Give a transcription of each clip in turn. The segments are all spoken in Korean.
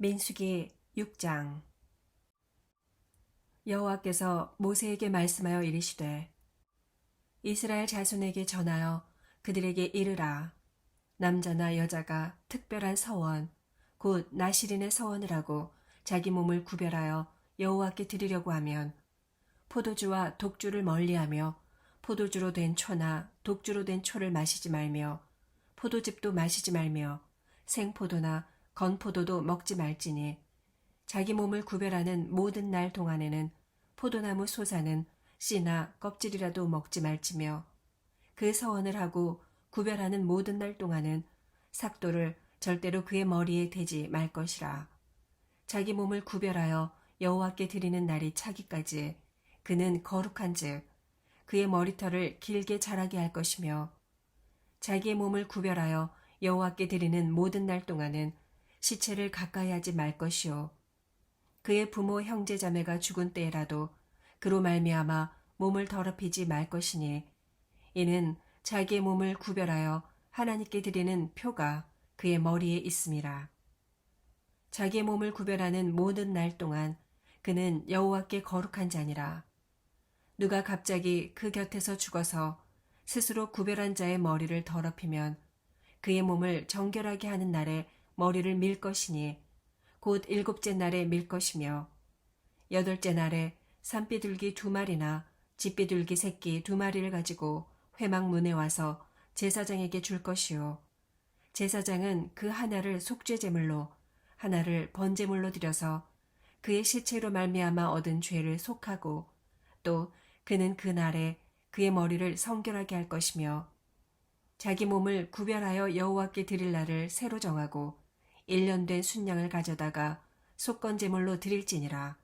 민수기 6장. 여호와께서 모세에게 말씀하여 이르시되 이스라엘 자손에게 전하여 그들에게 이르라. 남자나 여자가 특별한 서원 곧 나실인의 서원을 하고 자기 몸을 구별하여 여호와께 드리려고 하면 포도주와 독주를 멀리하며 포도주로 된 초나 독주로 된 초를 마시지 말며 포도즙도 마시지 말며 생포도나 건포도도 먹지 말지니 자기 몸을 구별하는 모든 날 동안에는 포도나무 솟아는 씨나 껍질이라도 먹지 말지며 그 서원을 하고 구별하는 모든 날 동안은 삭도를 절대로 그의 머리에 대지 말 것이라. 자기 몸을 구별하여 여호와께 드리는 날이 차기까지 그는 거룩한즉 그의 머리털을 길게 자라게 할 것이며 자기의 몸을 구별하여 여호와께 드리는 모든 날 동안은 시체를 가까이 하지 말 것이요 그의 부모 형제 자매가 죽은 때에라도 그로 말미암아 몸을 더럽히지 말 것이니 이는 자기의 몸을 구별하여 하나님께 드리는 표가 그의 머리에 있음이라. 자기의 몸을 구별하는 모든 날 동안 그는 여호와께 거룩한 자니라. 누가 갑자기 그 곁에서 죽어서 스스로 구별한 자의 머리를 더럽히면 그의 몸을 정결하게 하는 날에 머리를 밀 것이니 곧 7째 날에 밀 것이며 8째 날에 산비둘기 2마리나 집비둘기 새끼 2마리를 가지고 회막문에 와서 제사장에게 줄 것이요 제사장은 그 하나를 속죄제물로 하나를 번제물로 드려서 그의 시체로 말미암아 얻은 죄를 속하고 또 그는 그 날에 그의 머리를 성결하게 할 것이며 자기 몸을 구별하여 여호와께 드릴 날을 새로 정하고 1년 된 순양을 가져다가 속건제물로 드릴지니라.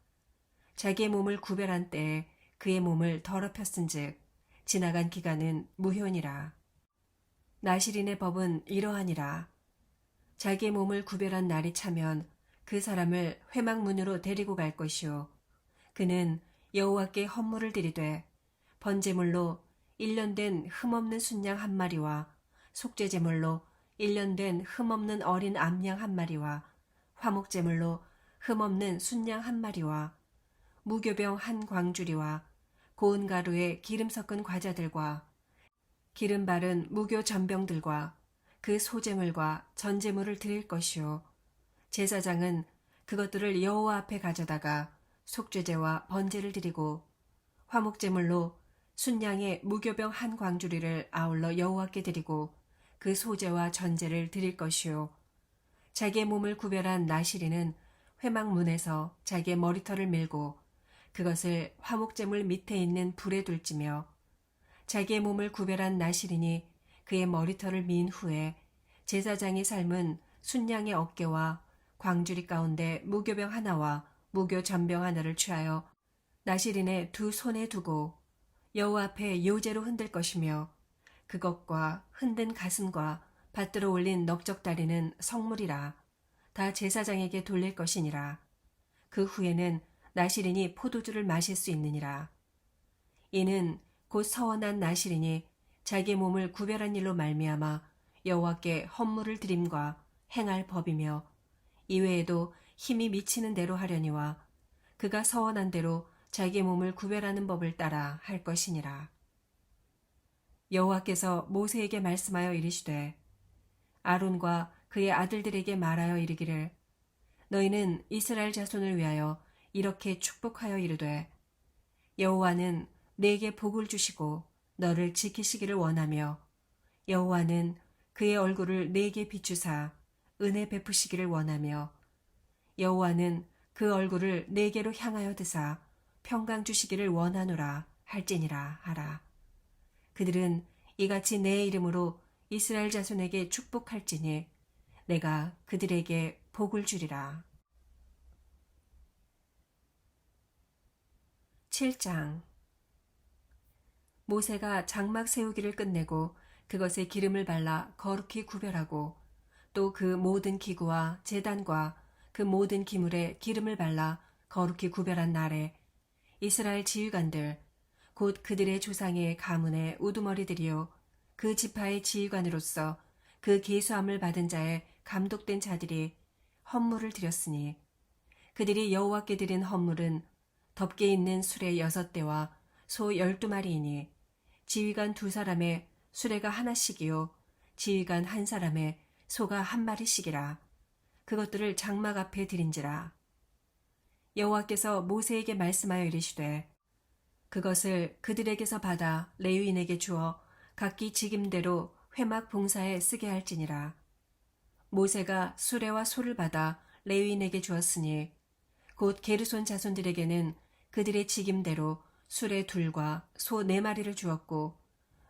자기의 몸을 구별한 때에 그의 몸을 더럽혔은즉 지나간 기간은 무효니라. 나실인의 법은 이러하니라. 자기의 몸을 구별한 날이 차면 그 사람을 회막문으로 데리고 갈 것이요 그는 여호와께 헌물을 드리되 번제물로 1년 된 흠없는 순양 1마리와 속죄제물로 1년 된 흠없는 어린 암양 1마리와 화목제물로 흠없는 순양 1마리와 무교병 1광주리와 고운 가루에 기름 섞은 과자들과 기름 바른 무교 전병들과 그 소제물과 전제물을 드릴 것이요 제사장은 그것들을 여호와 앞에 가져다가 속죄제와 번제를 드리고 화목제물로 순양의 무교병 1광주리를 아울러 여호와께 드리고 그 소제와 전제를 드릴 것이요 자기의 몸을 구별한 나실인은 회막문에서 자기의 머리털을 밀고 그것을 화목제물 밑에 있는 불에 둘지며 자기의 몸을 구별한 나실인이 그의 머리털을 민 후에 제사장이 삶은 순양의 어깨와 광주리 가운데 무교병 하나와 무교 전병 하나를 취하여 나실인의 두 손에 두고 여호와 앞에 요제로 흔들 것이며 그것과 흔든 가슴과 받들어 올린 넓적다리는 성물이라. 다 제사장에게 돌릴 것이니라. 그 후에는 나실인이 포도주를 마실 수 있느니라. 이는 곧 서원한 나실인이 자기의 몸을 구별한 일로 말미암아 여호와께 헌물을 드림과 행할 법이며 이외에도 힘이 미치는 대로 하려니와 그가 서원한 대로 자기의 몸을 구별하는 법을 따라 할 것이니라. 여호와께서 모세에게 말씀하여 이르시되 아론과 그의 아들들에게 말하여 이르기를 너희는 이스라엘 자손을 위하여 이렇게 축복하여 이르되 여호와는 네게 복을 주시고 너를 지키시기를 원하며 여호와는 그의 얼굴을 네게 비추사 은혜 베푸시기를 원하며 여호와는 그 얼굴을 네게로 향하여 드사 평강 주시기를 원하노라 할지니라 하라. 그들은 이같이 내 이름으로 이스라엘 자손에게 축복할지니 내가 그들에게 복을 주리라. 7장. 모세가 장막 세우기를 끝내고 그것에 기름을 발라 거룩히 구별하고 또 그 모든 기구와 제단과 그 모든 기물에 기름을 발라 거룩히 구별한 날에 이스라엘 지휘관들 곧 그들의 조상의 가문의 우두머리들이요 그 지파의 지휘관으로서 그 계수함을 받은 자의 감독된 자들이 헌물을 드렸으니 그들이 여호와께 드린 헌물은 덮개 있는 수레 6대와 소 12마리이니 지휘관 2사람의 수레가 하나씩이요 지휘관 1사람의 소가 1마리씩이라. 그것들을 장막 앞에 드린지라. 여호와께서 모세에게 말씀하여 이르시되 그것을 그들에게서 받아 레위인에게 주어 각기 직임대로 회막 봉사에 쓰게 할지니라. 모세가 수레와 소를 받아 레위인에게 주었으니 곧 게르손 자손들에게는 그들의 직임대로 수레 2과 소 4마리를 주었고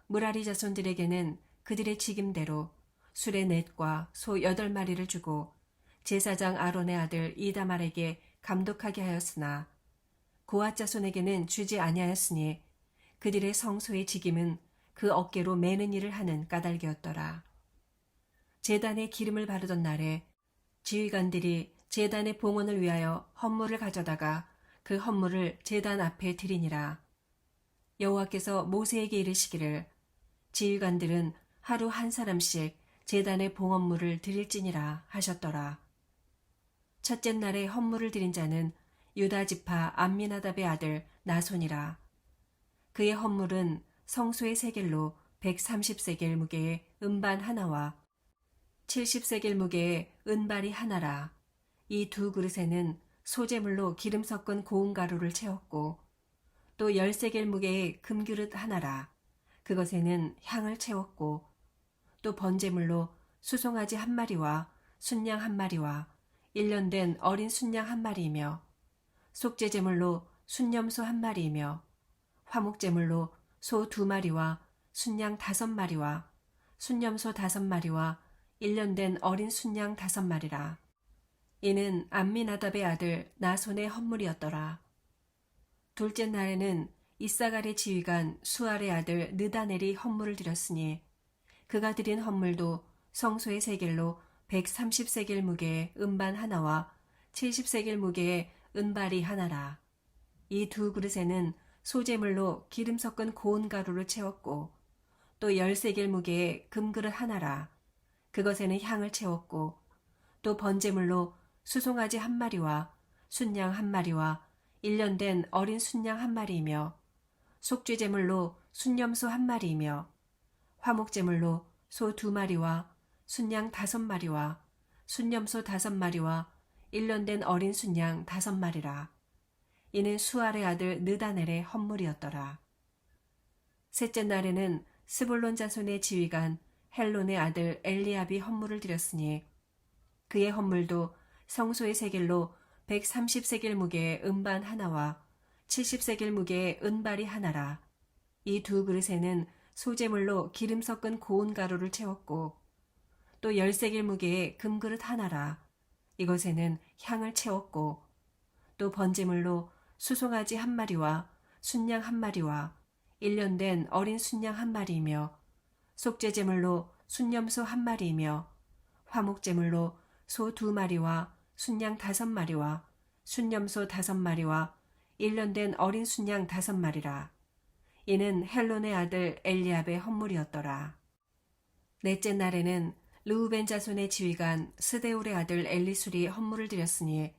무라리 자손들에게는 그들의 직임대로 수레 4과 소 8마리를 주고 제사장 아론의 아들 이다말에게 감독하게 하였으나 고앗 자손에게는 주지 아니하였으니 그들의 성소의 직임은 그 어깨로 매는 일을 하는 까닭이었더라. 제단에 기름을 바르던 날에 지휘관들이 제단의 봉헌을 위하여 헌물을 가져다가 그 헌물을 제단 앞에 드리니라. 여호와께서 모세에게 이르시기를 지휘관들은 하루 1사람씩 제단의 봉헌물을 드릴지니라 하셨더라. 첫째 날에 헌물을 드린 자는 유다 지파 암미나답의 아들 나손이라. 그의 헌물은 성소의 세겔로 130세겔 무게의 은반 하나와 70세겔 무게의 은발이 하나라. 이 2그릇에는 소재물로 기름 섞은 고운 가루를 채웠고 또 10세겔 무게의 금그릇 하나라. 그것에는 향을 채웠고 또 번제물로 수송아지 1마리와 순양 1마리와 1년 된 어린 순양 1마리이며 속죄제물로 순염소 1마리이며 화목제물로 소 2마리와 순양 5마리와 순염소 5마리와 1년 된 어린 순양 5마리라. 이는 암미나답의 아들 나손의 헌물이었더라. 둘째 날에는 이사갈의 지휘관 수알의 아들 느다넬이 헌물을 드렸으니 그가 드린 헌물도 성소의 세겔로 130세겔 무게의 은반 하나와 70세겔 무게의 은발이 하나라. 이 2그릇에는 소재물로 기름 섞은 고운 가루를 채웠고 또 10세겔 무게의 금그릇 하나라. 그것에는 향을 채웠고 또 번제물로 수송아지 1마리와 순양 1마리와 1년 된 어린 순양 1마리이며 속죄제물로 순염소 1마리이며 화목제물로 소 2마리와 순양 5마리와 순염소 5마리와 1년 된 어린 순양 5마리라. 이는 수알의 아들 느다넬의 헌물이었더라. 셋째 날에는 스불론 자손의 지휘관 헬론의 아들 엘리압이 헌물을 드렸으니 그의 헌물도 성소의 세겔로 130세겔 무게의 은반 하나와 70세겔 무게의 은발이 하나라. 이 2그릇에는 소재물로 기름 섞은 고운 가루를 채웠고 또 10세겔 무게의 금그릇 하나라. 이것에는 향을 채웠고 또 번제물로 수송아지 1마리와 순양 1마리와 1년 된 어린 순양 1마리이며 속죄제물로 순염소 1마리이며 화목제물로 소 2마리와 순양 5마리와 순염소 5마리와 1년 된 어린 순양 5마리라. 이는 헬론의 아들 엘리압의 헌물이었더라. 넷째 날에는 르우벤 자손의 지휘관 스데울의 아들 엘리술이 헌물을 드렸으니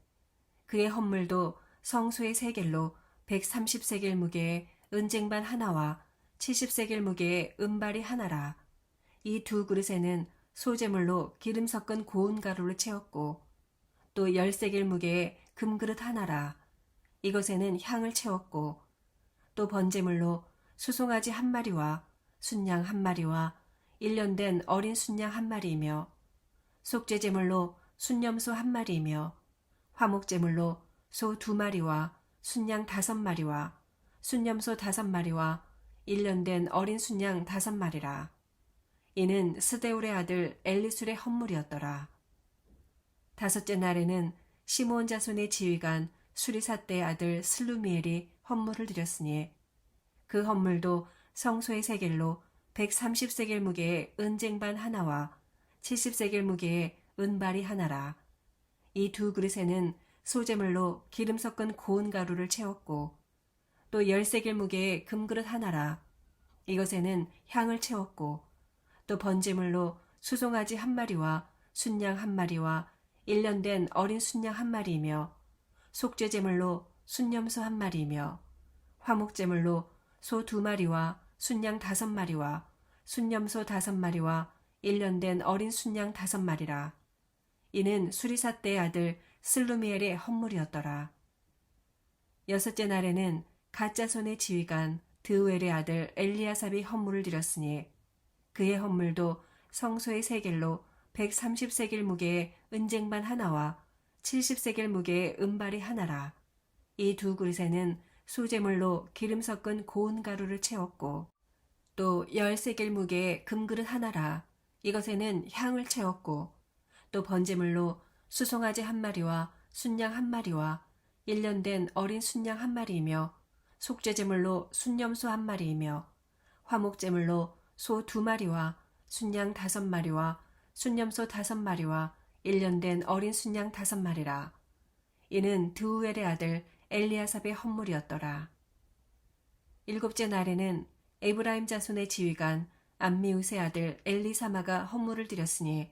그의 헌물도 성소의 세겔로 130세겔 무게의 은쟁반 하나와 70세겔 무게의 은발이 하나라. 이 2그릇에는 소재물로 기름 섞은 고운 가루를 채웠고 또 10세겔 무게의 금그릇 하나라. 이것에는 향을 채웠고 또 번제물로 수송아지 1마리와 순양 1마리와 1년 된 어린 순양 1마리이며 속죄제물로 순염소 1마리이며 화목제물로 소 2마리와 순양 5마리와 순염소 5마리와 1년 된 어린 순양 5마리라. 이는 스데울의 아들 엘리술의 헌물이었더라. 다섯째 날에는 시므온 자손의 지휘관 수리사떼의 아들 슬루미엘이 헌물을 드렸으니 그 헌물도 성소의 세겔로 130세겔 무게의 은쟁반 하나와 70세겔 무게의 은발이 하나라. 이 2그릇에는 소재물로 기름 섞은 고운 가루를 채웠고 또 10세겔 무게의 금그릇 하나라. 이것에는 향을 채웠고 또 번제물로 수송아지 1마리와 순양 1마리와 1년 된 어린 순양 한 마리이며 속죄제물로 순염소 한 마리이며 화목제물로 소 2마리와 순양 5마리와 순염소 5마리와 1년 된 어린 순양 5마리라. 이는 수리사 때의 아들 슬루미엘의 헌물이었더라. 여섯째 날에는 갓자손의 지휘관 드우엘의 아들 엘리아삽이 헌물을 드렸으니 그의 헌물도 성소의 세겔로 130세겔 무게의 은쟁반 하나와 70세겔 무게의 은발이 하나라. 이 두 그릇에는 소제물로 기름 섞은 고운 가루를 채웠고 또 10세겔 무게의 금그릇 하나라. 이것에는 향을 채웠고 또 번제물로 수송아지 한 마리와 순양 한 마리와 1년 된 어린 순양 한 마리이며 속죄제물로 순염소 한 마리이며 화목제물로 소 2마리와 순양 5마리와 순염소 5마리와 1년 된 어린 순양 5마리라. 이는 드우엘의 아들 엘리아삽의 헌물이었더라. 일곱째 날에는 에브라임 자손의 지휘관 암미우스의 아들 엘리사마가 헌물을 드렸으니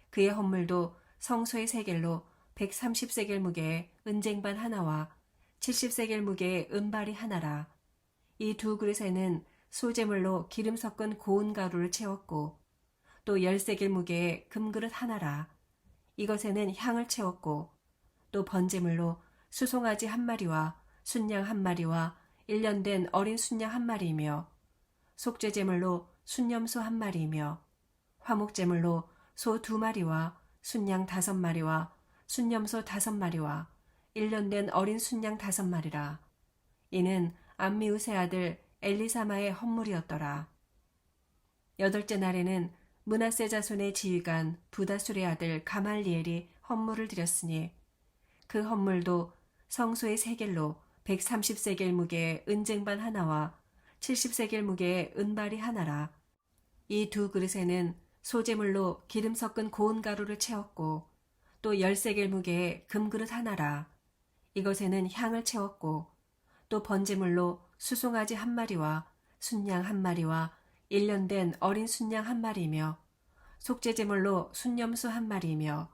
그의 헌물도 성소의 세겔로 130세겔 무게의 은쟁반 하나와 70세겔 무게의 은발이 하나라. 이 두 그릇에는 소제물로 기름 섞은 고운 가루를 채웠고 또 10세겔 무게의 금그릇 하나라. 이것에는 향을 채웠고 또 번제물로 수송아지 한 마리와 순양 한 마리와 1년 된 어린 순양 한 마리이며 속죄제물로 순염소 한 마리이며 화목제물로 소 2마리와 순양 5마리와 순염소 5마리와 1년 된 어린 순양 5마리라. 이는 암미우스의 아들 엘리사마의 헌물이었더라. 여덟째 날에는 므낫세 자손의 지휘관 부다술의 아들 가말리엘이 헌물을 드렸으니 그 헌물도 성소의 세겔로 130세겔 무게의 은쟁반 하나와 70세겔 무게의 은발이 하나라. 이 두 그릇에는 소제물로 기름 섞은 고운 가루를 채웠고 또 10세겔 무게의 금그릇 하나라. 이것에는 향을 채웠고 또 번제물로 수송아지 한 마리와 순양 한 마리와 1년 된 어린 순양 한 마리이며 속죄제물로 순염소 한 마리이며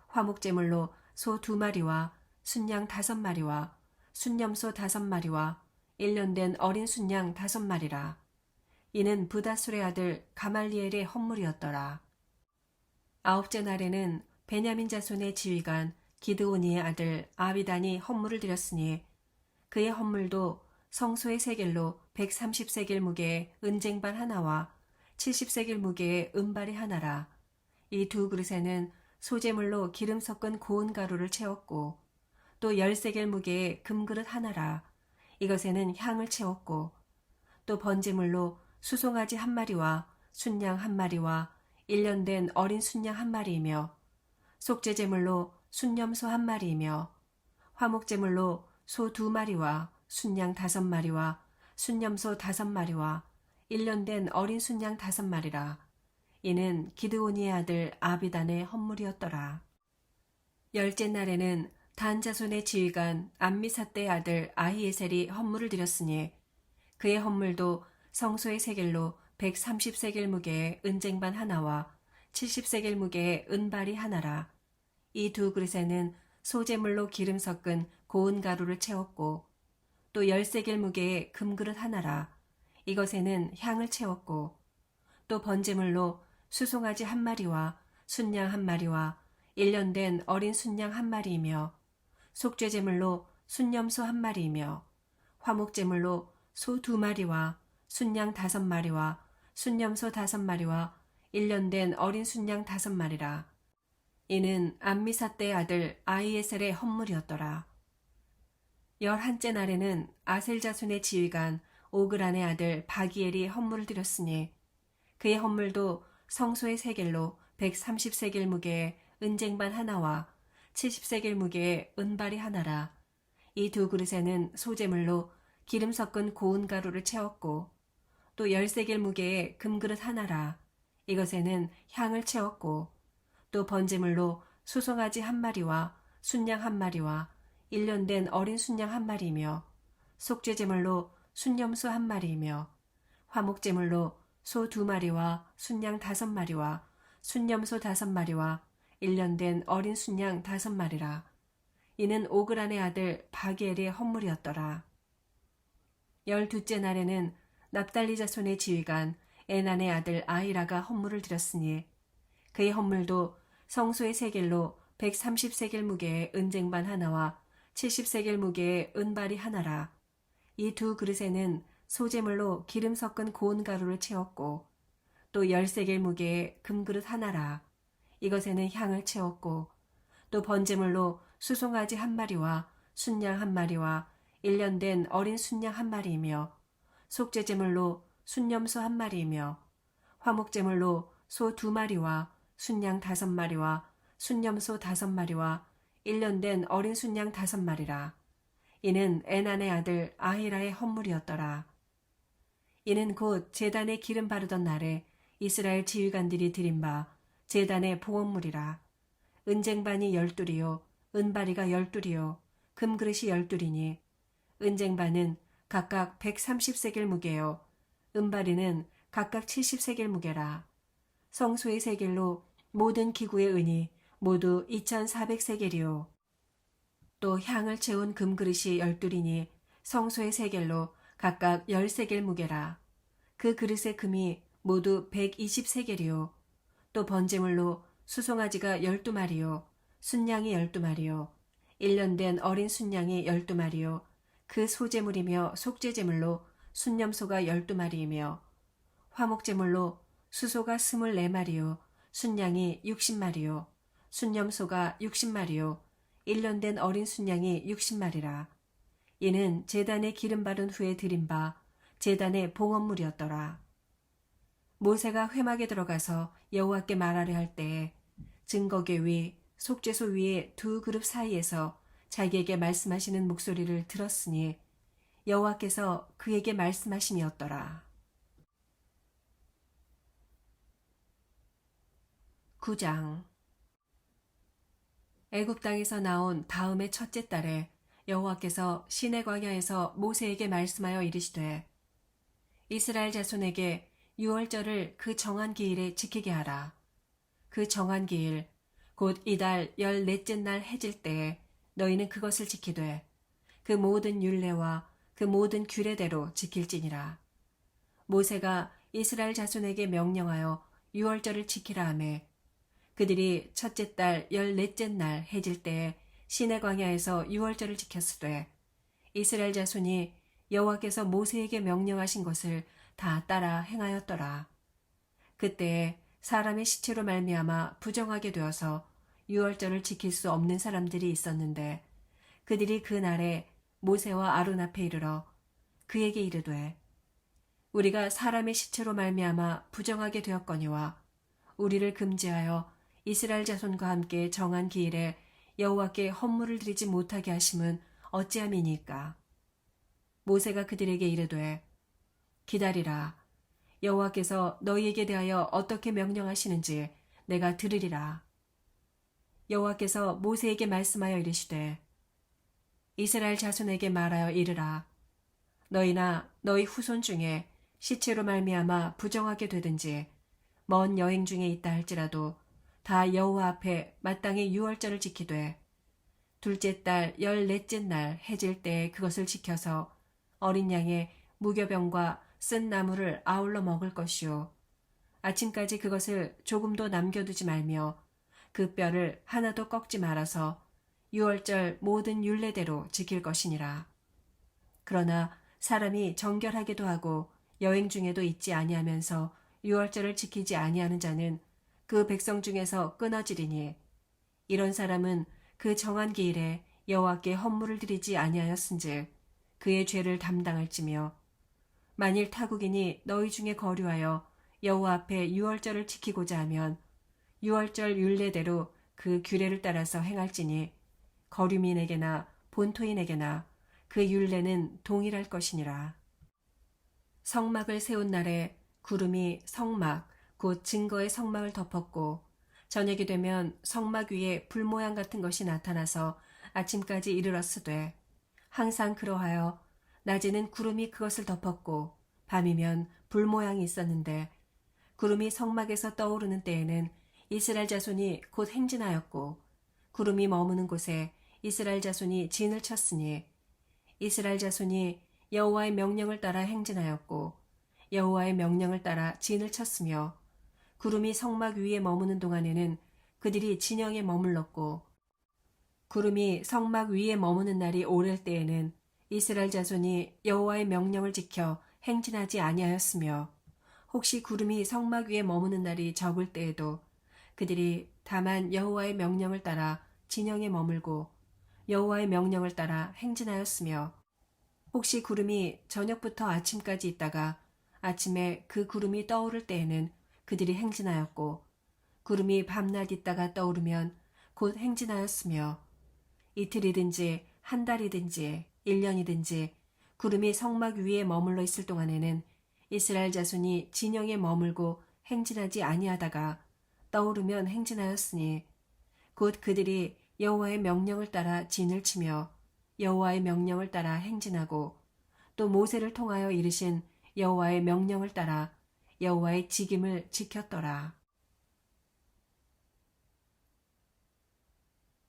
화목제물로 소 2마리와 순양 5마리와 순염소 5마리와 1년 된 어린 순양 5마리라. 이는 부다술의 아들 가말리엘의 헌물이었더라. 아홉째 날에는 베냐민 자손의 지휘관 기드오니의 아들 아비단이 헌물을 드렸으니 그의 헌물도 성소의 세겔로 130세겔 무게의 은쟁반 하나와 70세겔 무게의 은발이 하나라. 이 두 그릇에는 소제물로 기름 섞은 고운 가루를 채웠고 또 10세겔 무게의 금그릇 하나라. 이것에는 향을 채웠고 또 번제물로 수송아지 한 마리와 순양 한 마리와 1년 된 어린 순양 한 마리이며 속죄제물로 순염소 한 마리이며 화목제물로 소 2마리와 순양 5마리와 순염소 5마리와 1년 된 어린 순양 5마리라. 이는 기드오니의 아들 아비단의 헌물이었더라. 열째 날에는 단 자손의 지휘관 암미사떼의 아들 아히에셀이 헌물을 드렸으니 그의 헌물도 성소의 세겔로 130세겔 무게의 은쟁반 하나와 70세겔 무게의 은발이 하나라. 이 두 그릇에는 소제물로 기름 섞은 고운 가루를 채웠고 또 10세겔 무게의 금그릇 하나라. 이것에는 향을 채웠고 또 번제물로 수송아지 한 마리와 순양 한 마리와 1년 된 어린 순양 한 마리이며 속죄제물로 순염소 한 마리이며 화목제물로 소 2마리와 순양 5마리와 순염소 5마리와 1년 된 어린 순양 5마리라. 이는 암미사떼의 아들 아히에셀의 헌물이었더라. 11째 날에는 아셀 자손의 지휘관 오그란의 아들 바기엘이 헌물을 드렸으니 그의 헌물도 성소의 세겔로 130세겔 무게의 은쟁반 하나와 70세겔 무게의 은발이 하나라. 이 두 그릇에는 소제물로 기름 섞은 고운 가루를 채웠고 또 10세겔 무게의 금그릇 하나라. 이것에는 향을 채웠고 또 번제물로 수송아지 한 마리와 순양 한 마리와 1년 된 어린 순양 한 마리이며 속죄제물로 순염소 한 마리이며 화목제물로 소 2마리와 순양 5마리와 순염소 5마리와 1년 된 어린 순양 5마리라. 이는 오그란의 아들 바기엘의 헌물이었더라. 12째 날에는 납달리 자손의 지휘관 에난의 아들 아히라가 헌물을 드렸으니 그의 헌물도 성소의 세겔로 130세겔 무게의 은쟁반 하나와 70세겔 무게의 은발이 하나라. 이 두 그릇에는 소재물로 기름 섞은 고운 가루를 채웠고 또 10세겔 무게의 금그릇 하나라. 이것에는 향을 채웠고 또 번제물로 수송아지 1마리와 순양 1마리와 1년 된 어린 순양 1마리이며 속죄제물로 순염소 1마리이며 화목제물로 소 2마리와 순양 5마리와 순염소 5마리와 1년 된 어린 순양 5마리라. 이는 에난의 아들 아히라의 헌물이었더라. 이는 곧 제단에 기름 바르던 날에 이스라엘 지휘관들이 드린 바 제단의 봉헌물이라. 은쟁반이 12이요 은바리가 12이요 금그릇이 12이니 은쟁반은 각각 130세겔 무게요 은바리는 각각 70세겔 무게라. 성소의 세겔로 모든 기구의 은이 모두 2400세겔이요 또 향을 채운 금그릇이 12이니 성소의 세겔로 각각 10세겔 무게라. 그 그릇의 금이 모두 120세겔이요 또 번제물로 수송아지가 12마리요 순양이 12마리요 1년 된 어린 순양이 12마리요 그 소제물이며 속죄제물로 순염소가 12마리이며 화목제물로 수소가 24마리요 순양이 60마리요 순염소가 60마리요 1년 된 어린 순양이 60마리라. 이는 제단에 기름 바른 후에 드린 바 제단의 봉헌물이었더라. 모세가 회막에 들어가서 여호와께 말하려 할 때에 증거궤 위 속죄소 위에 두 그룹 사이에서 자기에게 말씀하시는 목소리를 들었으니 여호와께서 그에게 말씀하심이었더라. 9장. 애굽 땅에서 나온 다음의 첫째 달에 여호와께서 시내 광야에서 모세에게 말씀하여 이르시되 이스라엘 자손에게 유월절을 그 정한 기일에 지키게 하라. 그 정한 기일 곧 이달 14째 날 해질 때에 너희는 그것을 지키되 그 모든 율례와 그 모든 규례대로 지킬지니라. 모세가 이스라엘 자손에게 명령하여 유월절을 지키라 하매 그들이 첫째 달 14째 날 해질 때에 시내 광야에서 유월절을 지켰으되 이스라엘 자손이 여호와께서 모세에게 명령하신 것을 다 따라 행하였더라. 그때에 사람의 시체로 말미암아 부정하게 되어서 유월절을 지킬 수 없는 사람들이 있었는데 그들이 그 날에 모세와 아론 앞에 이르러 그에게 이르되 우리가 사람의 시체로 말미암아 부정하게 되었거니와 우리를 금지하여 이스라엘 자손과 함께 정한 기일에 여호와께 헌물을 드리지 못하게 하심은 어찌함이니까. 모세가 그들에게 이르되 기다리라. 여호와께서 너희에게 대하여 어떻게 명령하시는지 내가 들으리라. 여호와께서 모세에게 말씀하여 이르시되 이스라엘 자손에게 말하여 이르라. 너희나 너희 후손 중에 시체로 말미암아 부정하게 되든지 먼 여행 중에 있다 할지라도 다 여호와 앞에 마땅히 유월절을 지키되 둘째 달 14째 날 해질 때에 그것을 지켜서 어린 양의 무교병과 쓴 나무를 아울러 먹을 것이요 아침까지 그것을 조금도 남겨두지 말며 그 뼈를 하나도 꺾지 말아서 유월절 모든 율례대로 지킬 것이니라. 그러나 사람이 정결하게도 하고 여행 중에도 있지 아니하면서 유월절을 지키지 아니하는 자는 그 백성 중에서 끊어지리니 이런 사람은 그 정한 기일에 여호와께 헌물을 드리지 아니하였은즉 그의 죄를 담당할지며 만일 타국인이 너희 중에 거류하여 여호와 앞에 유월절을 지키고자 하면 유월절 율례대로 그 규례를 따라서 행할지니 거류민에게나 본토인에게나 그 율례는 동일할 것이니라. 성막을 세운 날에 구름이 성막 곧 증거의 성막을 덮었고 저녁이 되면 성막 위에 불 모양 같은 것이 나타나서 아침까지 이르렀으되 항상 그러하여 낮에는 구름이 그것을 덮었고 밤이면 불 모양이 있었는데 구름이 성막에서 떠오르는 때에는 이스라엘 자손이 곧 행진하였고 구름이 머무는 곳에 이스라엘 자손이 진을 쳤으니 이스라엘 자손이 여호와의 명령을 따라 행진하였고 여호와의 명령을 따라 진을 쳤으며 구름이 성막 위에 머무는 동안에는 그들이 진영에 머물렀고 구름이 성막 위에 머무는 날이 오를 때에는 이스라엘 자손이 여호와의 명령을 지켜 행진하지 아니하였으며 혹시 구름이 성막 위에 머무는 날이 적을 때에도 그들이 다만 여호와의 명령을 따라 진영에 머물고 여호와의 명령을 따라 행진하였으며 혹시 구름이 저녁부터 아침까지 있다가 아침에 그 구름이 떠오를 때에는 그들이 행진하였고 구름이 밤낮 있다가 떠오르면 곧 행진하였으며 이틀이든지 한 달이든지 1년이든지 구름이 성막 위에 머물러 있을 동안에는 이스라엘 자손이 진영에 머물고 행진하지 아니하다가 떠오르면 행진하였으니 곧 그들이 여호와의 명령을 따라 진을 치며 여호와의 명령을 따라 행진하고 또 모세를 통하여 이르신 여호와의 명령을 따라 여호와의 직임을 지켰더라.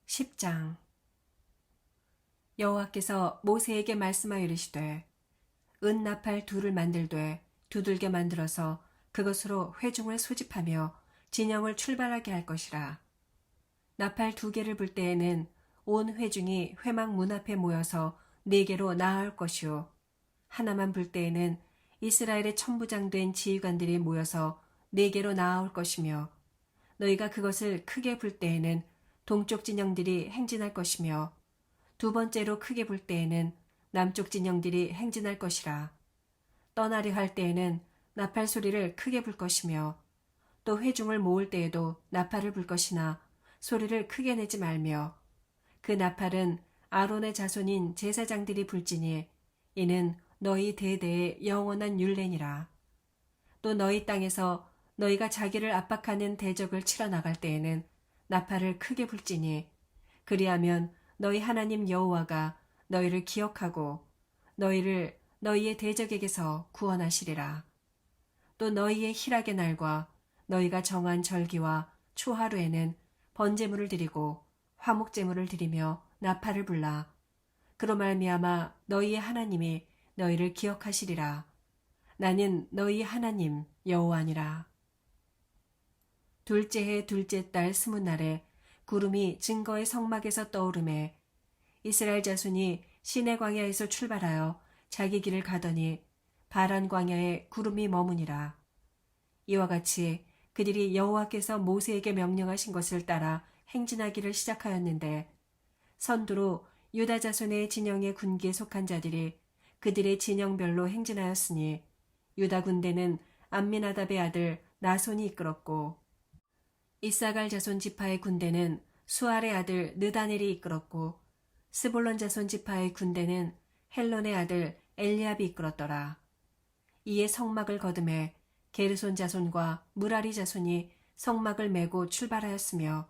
10장 여호와께서 모세에게 말씀하여 이르시되 은나팔 둘을 만들되 두들겨 만들어서 그것으로 회중을 소집하며 진영을 출발하게 할 것이라. 나팔 2개를 불 때에는 온 회중이 회막 문 앞에 모여서 4개로 나아올 것이요 하나만 불 때에는 이스라엘의 천부장된 지휘관들이 모여서 4개로 나아올 것이며 너희가 그것을 크게 불 때에는 동쪽 진영들이 행진할 것이며 2번째로 크게 불 때에는 남쪽 진영들이 행진할 것이라. 떠나려 할 때에는 나팔 소리를 크게 불 것이며 또 회중을 모을 때에도 나팔을 불 것이나 소리를 크게 내지 말며 그 나팔은 아론의 자손인 제사장들이 불지니 이는 너희 대대의 영원한 율례니라. 또 너희 땅에서 너희가 자기를 압박하는 대적을 치러 나갈 때에는 나팔을 크게 불지니 그리하면 너희 하나님 여호와가 너희를 기억하고 너희를 너희의 대적에게서 구원하시리라. 또 너희의 희락의 날과 너희가 정한 절기와 초하루에는 번제물을 드리고 화목제물을 드리며 나팔을 불라. 그로 말미암아 너희의 하나님이 너희를 기억하시리라. 나는 너희 하나님 여호와니라. 둘째 해 둘째 달 20날에 구름이 증거의 성막에서 떠오르매 이스라엘 자손이 시내 광야에서 출발하여 자기 길을 가더니 바란 광야에 구름이 머무니라. 이와 같이 그들이 여호와께서 모세에게 명령하신 것을 따라 행진하기를 시작하였는데 선두로 유다 자손의 진영의 군기에 속한 자들이 그들의 진영별로 행진하였으니 유다 군대는 암미나답의 아들 나손이 이끌었고 이사갈 자손 지파의 군대는 수알의 아들 느다넬이 이끌었고 스볼론 자손 지파의 군대는 헬론의 아들 엘리압이 이끌었더라. 이에 성막을 거듭해 게르손 자손과 무라리 자손이 성막을 메고 출발하였으며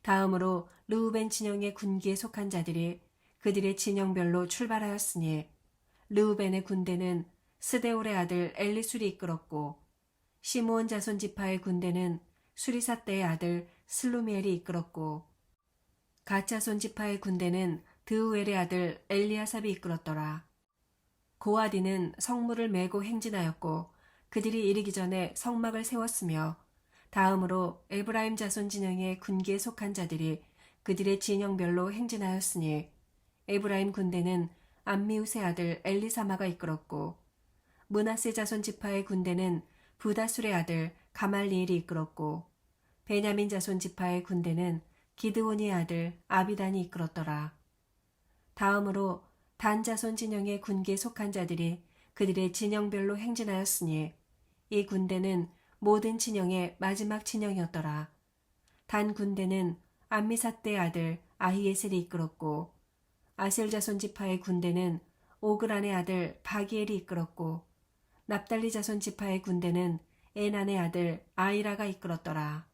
다음으로 르우벤 진영의 군기에 속한 자들이 그들의 진영별로 출발하였으니 르우벤의 군대는 스데올의 아들 엘리술이 이끌었고 시므온 자손 지파의 군대는 수리사떼의 아들 슬루미엘이 이끌었고 갓 자손 지파의 군대는 드우엘의 아들 엘리아삽이 이끌었더라. 고아디는 성물을 메고 행진하였고 그들이 이르기 전에 성막을 세웠으며 다음으로 에브라임 자손 진영의 군기에 속한 자들이 그들의 진영별로 행진하였으니 에브라임 군대는 암미우스의 아들 엘리사마가 이끌었고 므낫세 자손 지파의 군대는 부다술의 아들 가말리엘이 이끌었고 베냐민 자손 지파의 군대는 기드온의 아들 아비단이 이끌었더라. 다음으로 단 자손 진영의 군기에 속한 자들이 그들의 진영별로 행진하였으니 이 군대는 모든 진영의 마지막 진영이었더라. 단 군대는 암미사떼의 아들 아히에셀이 이끌었고 아셀 자손 지파의 군대는 오그란의 아들 바기엘이 이끌었고 납달리 자손 지파의 군대는 에난의 아들 아이라가 이끌었더라.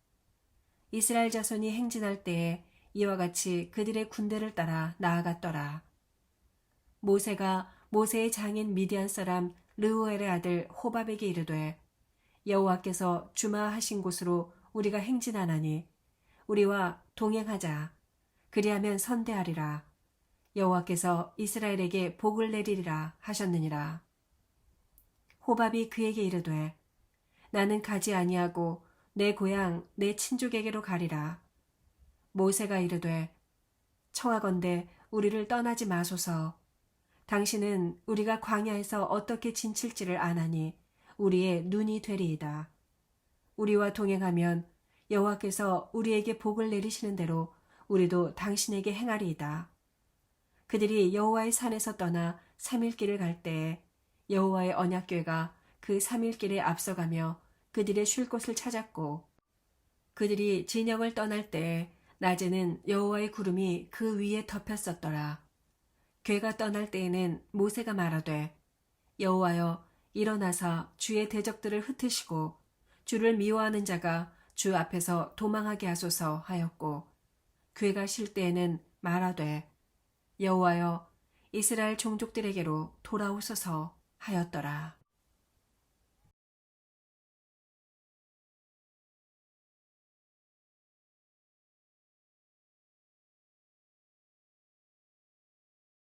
이스라엘 자손이 행진할 때에 이와 같이 그들의 군대를 따라 나아갔더라. 모세가 모세의 장인 미디안 사람 르우엘의 아들 호밥에게 이르되 여호와께서 주마하신 곳으로 우리가 행진하나니 우리와 동행하자. 그리하면 선대하리라. 여호와께서 이스라엘에게 복을 내리리라 하셨느니라. 호밥이 그에게 이르되 나는 가지 아니하고 내 고향 내 친족에게로 가리라. 모세가 이르되 청하건대 우리를 떠나지 마소서. 당신은 우리가 광야에서 어떻게 지칠지를 아나니 우리의 눈이 되리이다. 우리와 동행하면 여호와께서 우리에게 복을 내리시는 대로 우리도 당신에게 행하리이다. 그들이 여호와의 산에서 떠나 3일 길을 갈 때에 여호와의 언약궤가 그 3일 길에 앞서가며 그들의 쉴 곳을 찾았고 그들이 진영을 떠날 때에 낮에는 여호와의 구름이 그 위에 덮였었더라. 궤가 떠날 때에는 모세가 말하되 여호와여 일어나사 주의 대적들을 흩으시고 주를 미워하는 자가 주 앞에서 도망하게 하소서 하였고 궤가 쉴 때에는 말하되 여호와여 이스라엘 종족들에게로 돌아오소서 하였더라.